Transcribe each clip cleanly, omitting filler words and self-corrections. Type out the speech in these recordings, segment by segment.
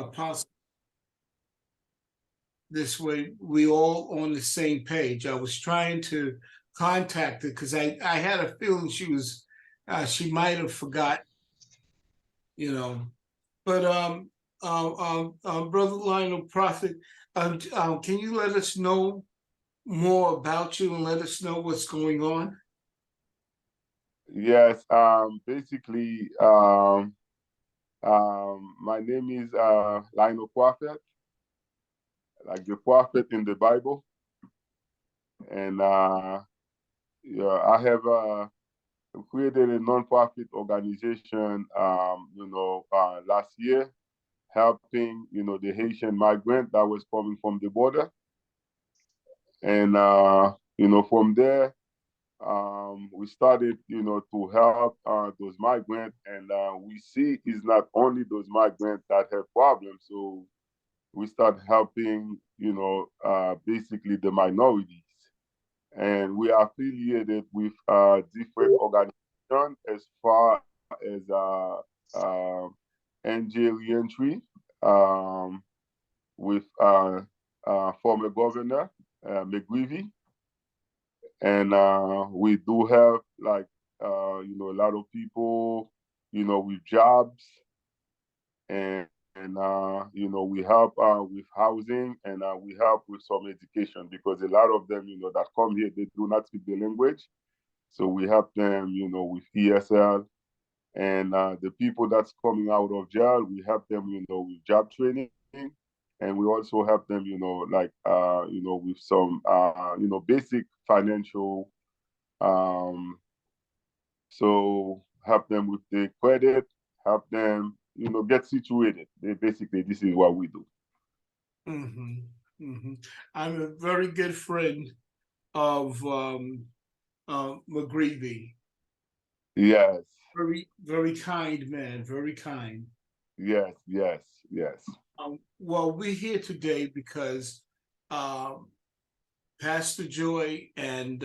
Apostle. This way, we all on the same page. I was trying to contact her because I had a feeling she might have forgot, you know. But Brother Lionel Prophet, can you let us know more about you and let us know what's going on? Yes. Basically, my name is Lionel Prophet, like the prophet in the Bible, and yeah, I have created a non-profit organization, last year, helping the Haitian migrant that was coming from the border, and from there we started to help those migrants, and we see it's not only those migrants that have problems, so we start helping basically the minorities, and we are affiliated with different organizations as far as NJ Reentry, with former governor McGreevy, and we do have like a lot of people with jobs, and we help with housing, and we help with some education, because a lot of them that come here, they do not speak the language, so we help them with ESL, and the people that's coming out of jail, we help them with job training, and we also help them with some basic financial, so help them with the credit, help them get situated. Basically, this is what we do. Mm-hmm. Mm-hmm. I'm a very good friend of McGreevy. Yes. Very, very kind man, very kind. Yes, yes, yes. Well, we're here today because Pastor Joy and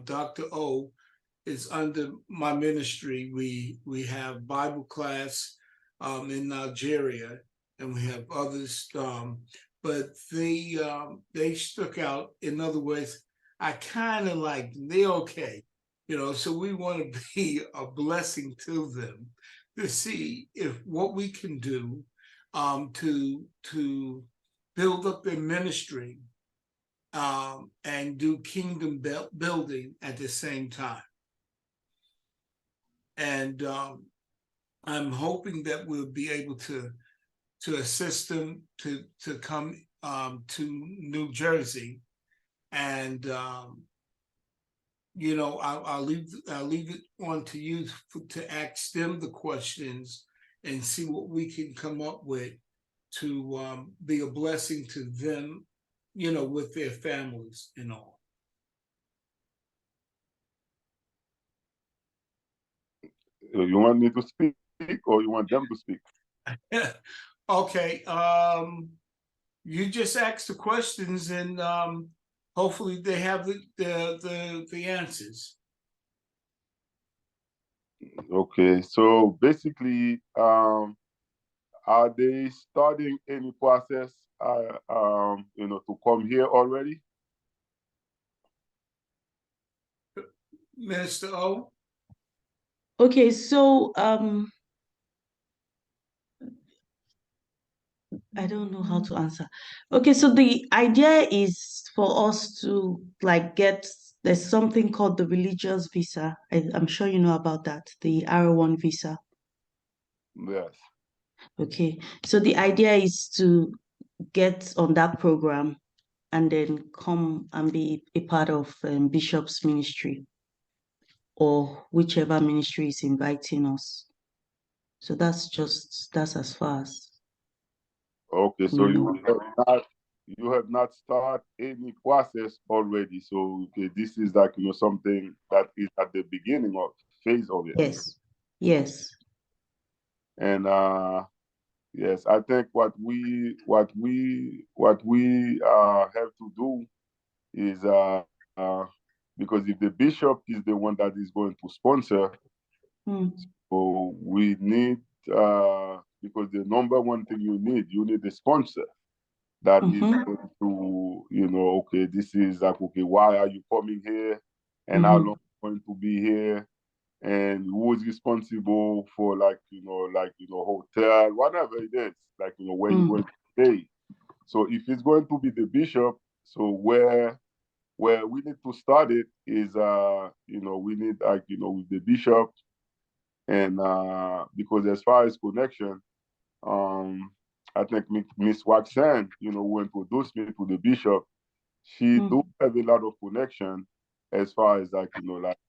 Dr. O is under my ministry. We have Bible class in Nigeria, and we have others, but they stuck out. In other words, I kind of like them. They're okay, so we want to be a blessing to them to see if what we can do to build up their ministry and do kingdom building at the same time. And I'm hoping that we'll be able to assist them to come to New Jersey, and I'll leave it on to you to ask them the questions and see what we can come up with to be a blessing to them, with their families and all. You want me to speak, or you want them to speak? Okay. You just ask the questions, and hopefully they have the answers. Okay, so basically, are they starting any process, to come here already? Minister O? Okay, so I don't know how to answer. Okay, so the idea is for us to there's something called the religious visa. I'm sure you know about that, the R1 visa. Yes. Okay, so the idea is to get on that program and then come and be a part of Bishop's ministry, or whichever ministry is inviting us. So that's as far as. Okay, so you have not started any process already. So okay, this is like something that is at the beginning of phase of it. Yes. Yes. And yes, I think what we have to do is because if the bishop is the one that is going to sponsor, so we need because the number one thing you need a sponsor that is Mhm. going to, okay, this is like, okay, why are you coming here? And how Mhm. long are you going to be here? And who is responsible for hotel, whatever it is, where you're going to stay. So if it's going to be the bishop, so where we need to start it is we need with the bishop, and because as far as connection, I think Miss Waxen, who introduced me to the bishop, she do have a lot of connection as far as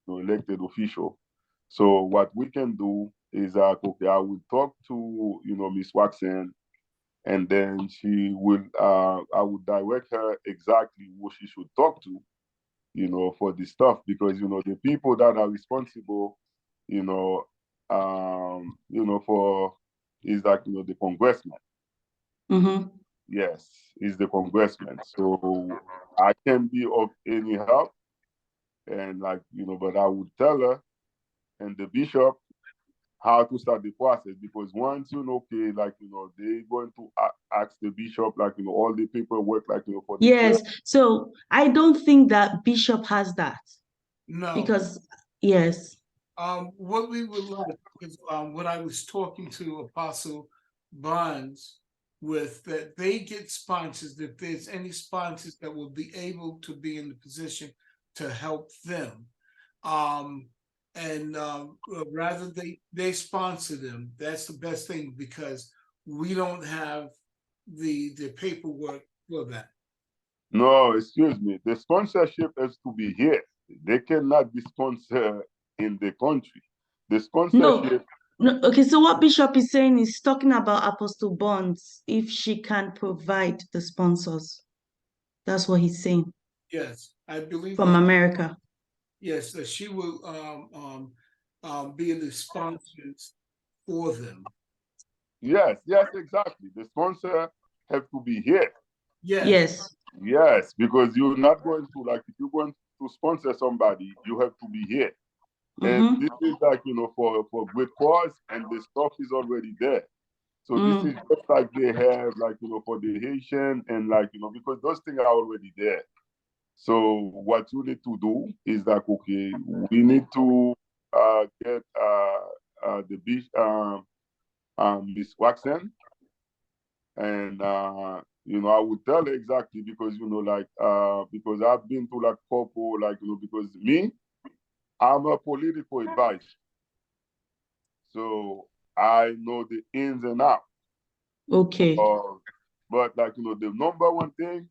elected official. So what we can do is okay, I will talk to Miss Waxen, and then she will I would direct her exactly who she should talk to, for this stuff, because the people that are responsible, for is the congressman. Mm-hmm. Yes, is the congressman. So I can be of any help, and but I would tell her and the bishop how to start the process, because once okay, they're going to ask the bishop all the paperwork for the Yes. church. So I don't think that bishop has that, No. because yes. What we would like is what I was talking to Apostle Bonds with, that they get sponsors, if there's any sponsors that will be able to be in the position to help them. And rather they sponsor them, that's the best thing, because we don't have the paperwork for that. No, excuse me. The sponsorship has to be here. They cannot be sponsored in the country. The sponsorship. No, okay, so what Bishop is saying is talking about Apostle Bonds, if she can provide the sponsors. That's what he's saying. Yes, I believe From that. America. Yes, that she will be the sponsors for them. Yes, exactly. The sponsor have to be here. Yes. Yes, because you're not going to if you're going to sponsor somebody, you have to be here. And this is for great cause, and the stuff is already there. So this is just like they have for the Haitian, and because those things are already there. So what you need to do is okay, we need to get the beach Miss Waxen, and I would tell her exactly, because because I've been to couple because me, I'm a political advisor, so I know the ins and outs. Okay. But the number one thing,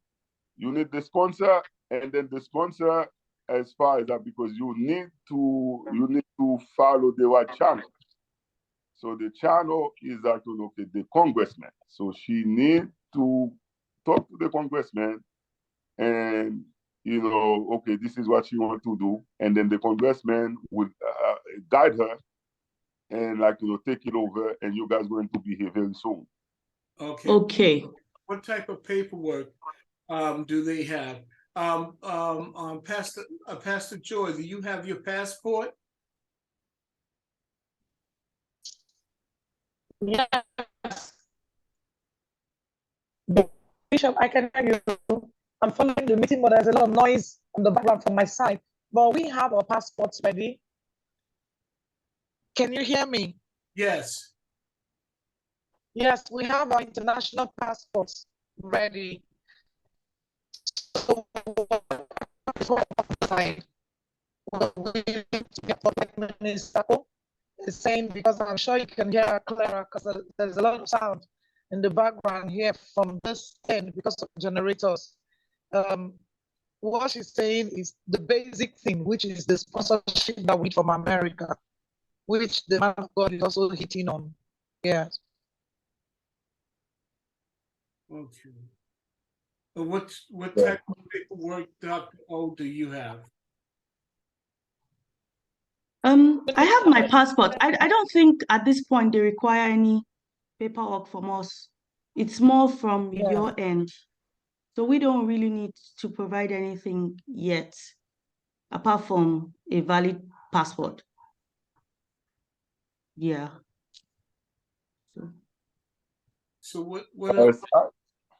you need the sponsor, and then the sponsor, as far as that, because you need to follow the right channel. So the channel is okay, the congressman. So she needs to talk to the congressman, and okay, this is what she wants to do, and then the congressman will guide her and take it over, and you guys going to be here very soon. Okay. Okay. What type of paperwork do they have? Pastor Joy, do you have your passport? Yes. Bishop, I can hear you. I'm following the meeting, but there's a lot of noise on the background from my side. But we have our passports ready. Can you hear me? Yes. Yes, we have our international passports ready. So is saying, because I'm sure you can hear her clearer, because there's a lot of sound in the background here from this end because of generators. What she's saying is the basic thing, which is the sponsorship that we from America, which the man of God is also hitting on. Yes. Okay. What type of paperwork, Dr. O, do you have? I have my passport. I don't think at this point they require any paperwork from us. It's more from your end. So we don't really need to provide anything yet, apart from a valid passport. Yeah. So. So what else? Yes,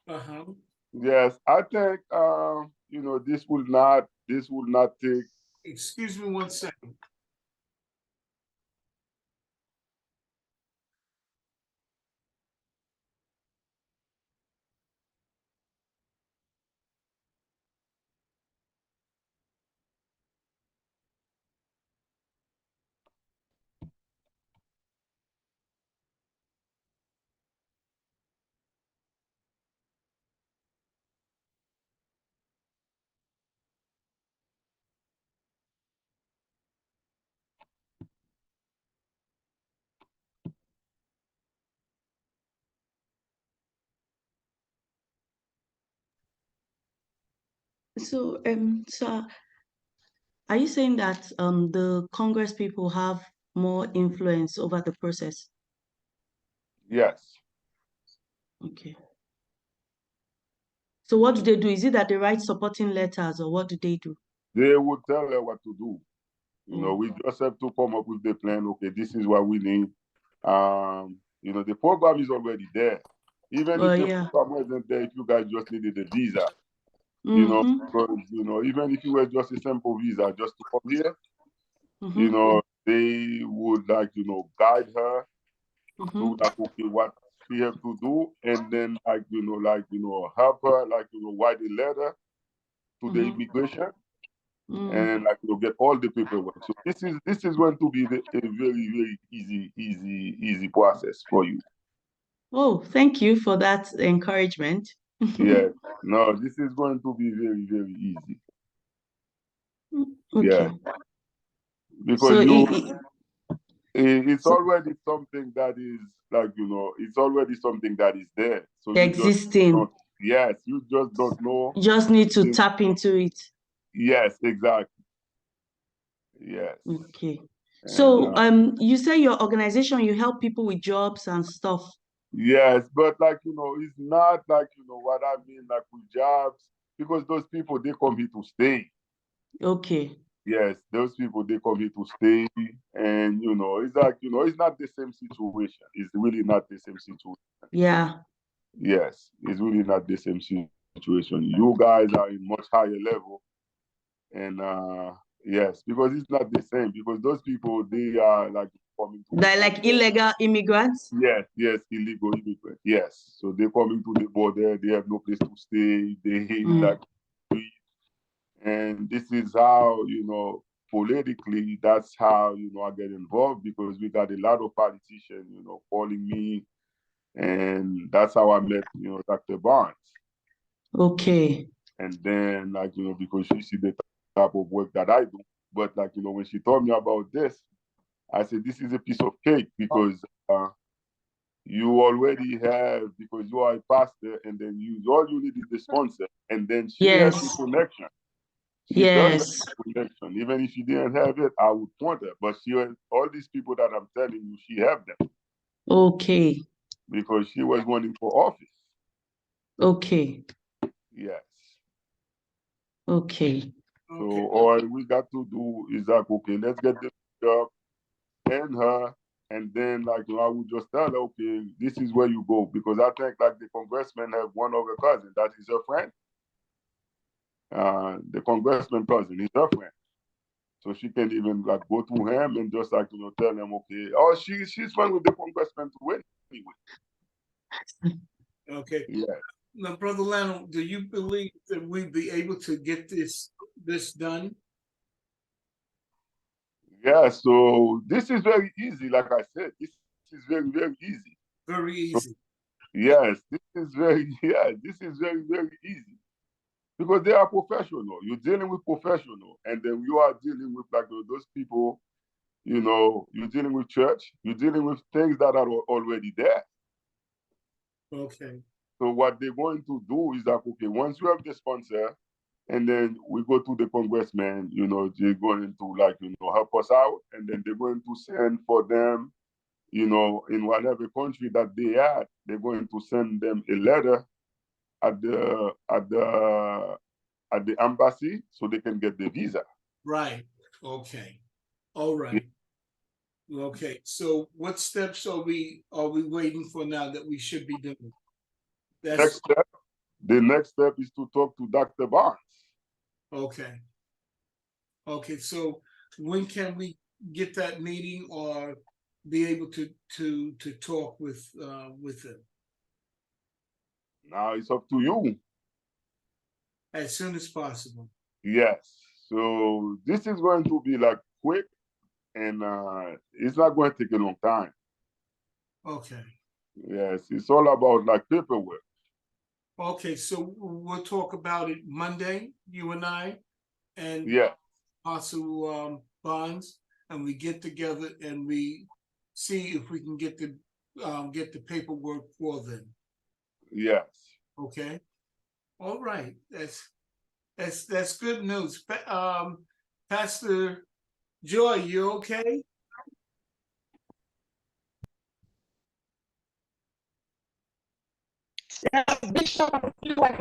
Uh-huh. yes, I think you know, this will not take. Excuse me one second. So, sir, are you saying that the Congress people have more influence over the process? Yes, Okay. So what do they do? Is it that they write supporting letters, or what do they do? they would tell her what to do. You know, Oh, we just have to come up with the plan. Okay, this is what we need. You know, the program is already there. Even if well, the yeah. program wasn't there, if you guys just needed a visa, you know, Mm-hmm. because, you know, even if you were just a simple visa just to come here, Mm-hmm. you know, they would, like, you know, guide her to, Mm-hmm. like, okay, what she have to do, and then, like, help her, like, write a letter to the Mm-hmm. immigration, Mm. and, like, get all the paperwork. So this is going to be a very, very easy process for you. Oh, thank you for that encouragement. Yeah. No, this is going to be very, very easy. Yeah. Okay. Because So it's so already something that is, like, it's already something that is there. So you just existing, don't, yes, you just don't know. you just need to tap into it. Yes, exactly. Yes. Okay. And So you say your organization, you help people with jobs and stuff. yes, but, like, it's not like, what I mean, like, with jobs, because those people, they come here to stay. Okay. Yes, those people, they come here to stay. And, it's like, it's not the same situation. It's really not the same situation. Yeah. Yes, it's really not the same situation. You guys are in much higher level. And yes, because it's not the same, because those people, they are, like, coming to the They're like border. illegal immigrants. Yes, illegal immigrant. Yes. So they coming to the border, they have no place to stay, they Mm. like, and this is how, politically, that's how, I get involved, because we got a lot of politicians, calling me, and that's how I met, Dr. Barnes. Okay. And then, like, because she see the type of work that I do. But, like, when she told me about this, I said, this is a piece of cake, because you already have, because you are a pastor, and then all you need is the sponsor. And then she has the Yes. connection. She does have Yes. the connection. Even if she didn't have it, I would point her. But she has all these people that I'm telling you, she have them, Okay. because she was running for office. Okay. Yes. Okay. So Okay. all we got to do is, like, okay, let's get the job and her, and then, like, I would just tell her, okay, this is where you go, because I think, like, the congressman have one other cousin that is her friend. The congressman cousin is her friend, so she can even, like, go to him and just, like, tell him, okay, oh, she's friend with the congressman too anyway. Okay. Yeah. Now, Brother Lano, do you believe that we'd be able to get this done? Yeah, so this is very easy. Like I said, this is very, very easy. Very So, easy. yes, this is very, yeah, this is very, very easy. Because they are professional. You're dealing with professional, and then you are dealing with, like, those people, you're dealing with church, you're dealing with things that are already there. Okay. So what they're going to do is that, okay, once you have the sponsor, and then we go to the congressman, they're going to, like, help us out, and then they're going to send for them, in whatever country that they are, they're going to send them a letter at the embassy, so they can get the visa. Right. Okay. All right. Okay, so what steps are we waiting for now that we should be doing? That's The next step is to talk to Dr. Barnes. okay. Okay, so when can we get that meeting or be able to talk with him? Now it's up to you. As soon as possible. Yes. So this is going to be like quick, and it's not going to take a long time. Okay. Yes, it's all about like paperwork. Okay, so we'll talk about it Monday, you and I, and Yeah. Apostle Bonds, and we get together and we see if we can get the paperwork for them. Yes. Okay. All right. That's good news. Pastor Joy, you okay? Yeah, Bishop, I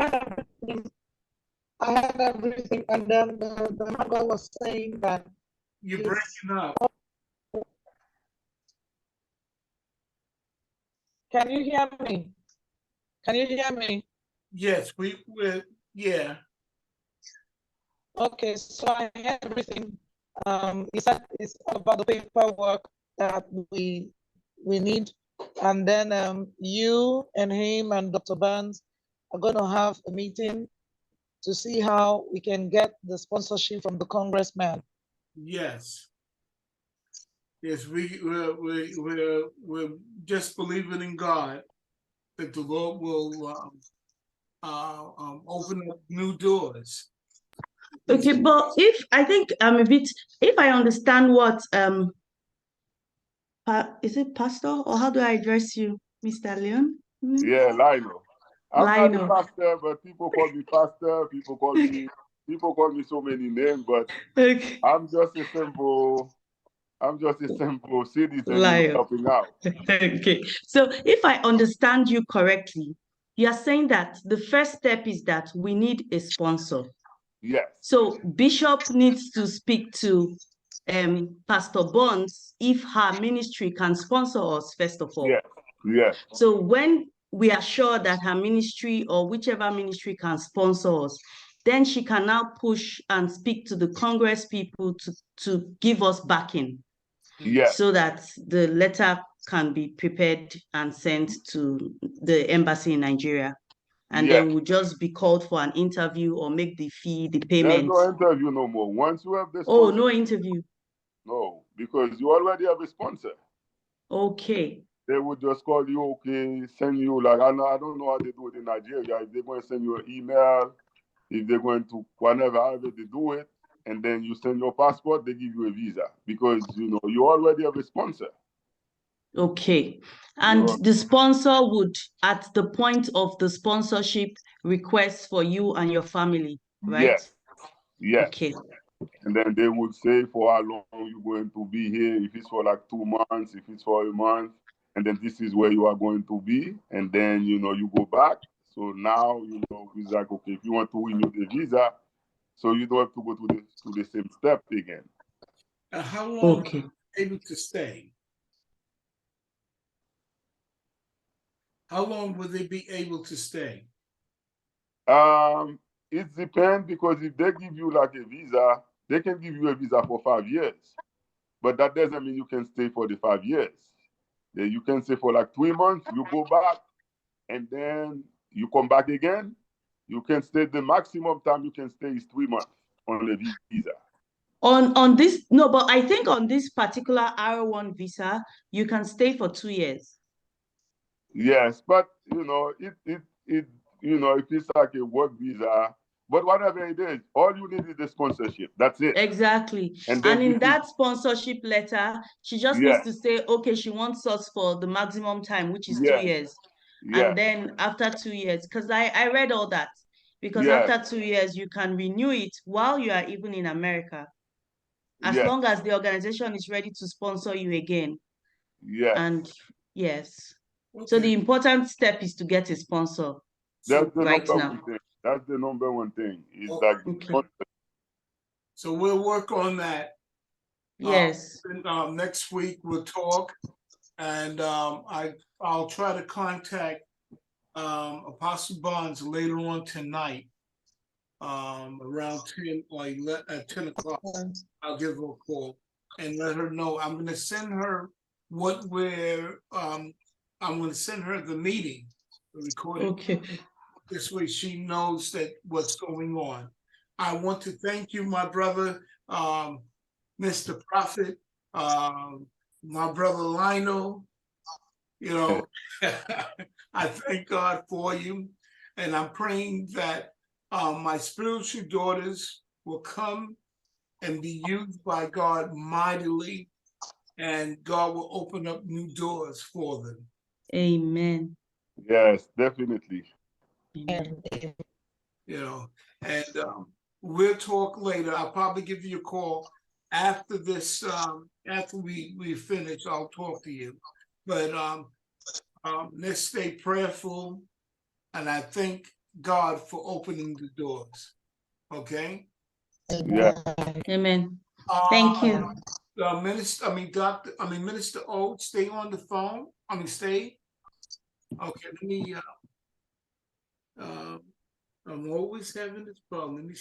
had everything, and then the man God was saying that You're Yes. breaking up. Can you hear me? Can you hear me? Yes, yeah. Okay, so I heard everything. He said it's about the paperwork that we need, and then you and him and Dr. Barnes are going to have a meeting to see how we can get the sponsorship from the congressman. Yes. Yes, we're just believing in God that the Lord will open up new doors. Okay, but if I think I'm a bit, if I understand what is it pastor or how do I address you, Mr. Leon? Yeah, Lionel. I'm not a Lionel. pastor, but people call me pastor. People call me so many names, but Okay. I'm just a simple citizen, Lion. helping out. Okay. So if I understand you correctly, you are saying that the first step is that we need a sponsor. Yes. So Bishop needs to speak to Pastor Bonds if her ministry can sponsor us, first of all. Yes. Yes. So when we are sure that her ministry or whichever ministry can sponsor us, then she can now push and speak to the Congress people to give us backing. Yes. So that the letter can be prepared and sent to the embassy in Nigeria. And Yes. then we'll just be called for an interview or make the fee, the There's payment. no interview no more. Once you have the sponsor, Oh, no interview. no, because you already have a sponsor. Okay. They would just call you, okay, send you like I don't know how they do it in Nigeria. If they're going to send you an email, if they're going to whatever, however they do it, and then you send your passport, they give you a visa because you already have a sponsor. Okay. And the sponsor would, at the point of the sponsorship, request for you and your family, right? Yes. Yes. Okay. And then they would say for how long you're going to be here, if it's for like 2 months, if it's for a month, and then this is where you are going to be. And then, you go back. So now, it's like, okay, if you want to renew the visa, so you don't have to go to the same step again. How long Okay. are you able to stay? How long will they be able to stay? It depends because if they give you like a visa, they can give you a visa for 5 years. But that doesn't mean you can stay for the 5 years. You can stay for like 3 months, you go back, and then you come back again. You can stay, the maximum time you can stay is 3 months on the visa. On this, no, but I think on this particular R1 visa, you can stay for 2 years. Yes, but if it's like a work visa, but whatever it is, all you need is the sponsorship. That's it. Exactly. And in that sponsorship letter, she just needs to say, okay, she wants us for the maximum time, which is 2 years. And then after 2 years, because I read all that, because after 2 years, you can renew it while you are even in America, as long as the organization is ready to sponsor you again. And yes. Okay. So the important step is to get a sponsor. That's the right number now. one thing. That's the number one thing. Is like So we'll work on that Yes. And, next week we'll talk, and I'll try to contact Apostle Bonds later on tonight, around 10 or 11, at 10 o'clock. I'll give her a call and let her know. I'm gonna send her what we're I'm gonna send her the meeting, the recording. Okay. This way she knows that what's going on. I want to thank you, my brother, Mr. Prophet, my brother Lionel. You know, I thank God for you, and I'm praying that my spiritual daughters will come and be used by God mightily, and God will open up new doors for them. Amen. Yes, definitely. Amen. You know, and we'll talk later. I'll probably give you a call after this, after we finish. I'll talk to you, but let's stay prayerful, and I thank God for opening the doors. Okay. Yeah. Amen. Thank you. Minister O, stay on the phone. Stay. Okay, let me. I'm always having this problem. Let me